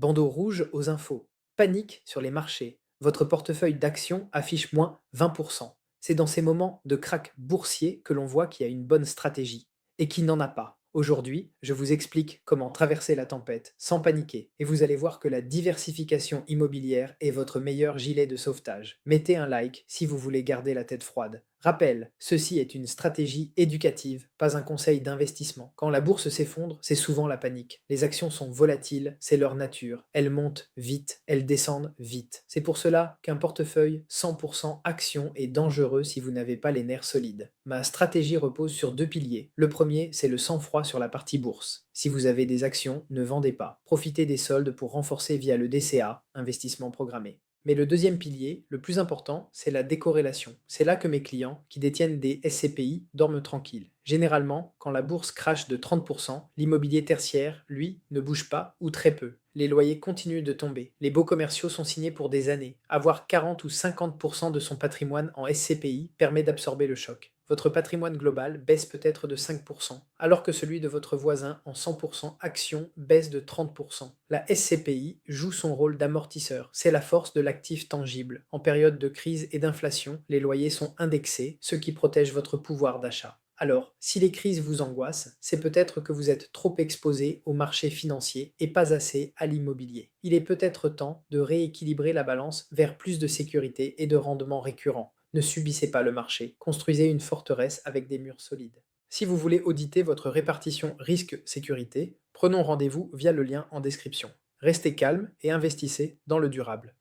Bandeau rouge aux infos. Panique sur les marchés. Votre portefeuille d'actions affiche moins 20%. C'est dans ces moments de krach boursier que l'on voit qu'il y a une bonne stratégie et qu'il n'en a pas. Aujourd'hui, je vous explique comment traverser la tempête sans paniquer et vous allez voir que la diversification immobilière est votre meilleur gilet de sauvetage. Mettez un like si vous voulez garder la tête froide. Rappel, ceci est une stratégie éducative, pas un conseil d'investissement. Quand la bourse s'effondre, c'est souvent la panique. Les actions sont volatiles, c'est leur nature. Elles montent vite, elles descendent vite. C'est pour cela qu'un portefeuille 100% actions est dangereux si vous n'avez pas les nerfs solides. Ma stratégie repose sur deux piliers. Le premier, c'est le sang-froid sur la partie bourse. Si vous avez des actions, ne vendez pas. Profitez des soldes pour renforcer via le DCA, investissement programmé. Mais le deuxième pilier, le plus important, c'est la décorrélation. C'est là que mes clients, qui détiennent des SCPI, dorment tranquilles. Généralement, quand la bourse crache de 30%, l'immobilier tertiaire, lui, ne bouge pas ou très peu. Les loyers continuent de tomber. Les baux commerciaux sont signés pour des années. Avoir 40 ou 50% de son patrimoine en SCPI permet d'absorber le choc. Votre patrimoine global baisse peut-être de 5%, alors que celui de votre voisin en 100% actions baisse de 30%. La SCPI joue son rôle d'amortisseur. C'est la force de l'actif tangible. En période de crise et d'inflation, les loyers sont indexés, ce qui protège votre pouvoir d'achat. Alors, si les crises vous angoissent, c'est peut-être que vous êtes trop exposé au marché financier et pas assez à l'immobilier. Il est peut-être temps de rééquilibrer la balance vers plus de sécurité et de rendement récurrent. Ne subissez pas le marché, construisez une forteresse avec des murs solides. Si vous voulez auditer votre répartition risque-sécurité, prenons rendez-vous via le lien en description. Restez calme et investissez dans le durable.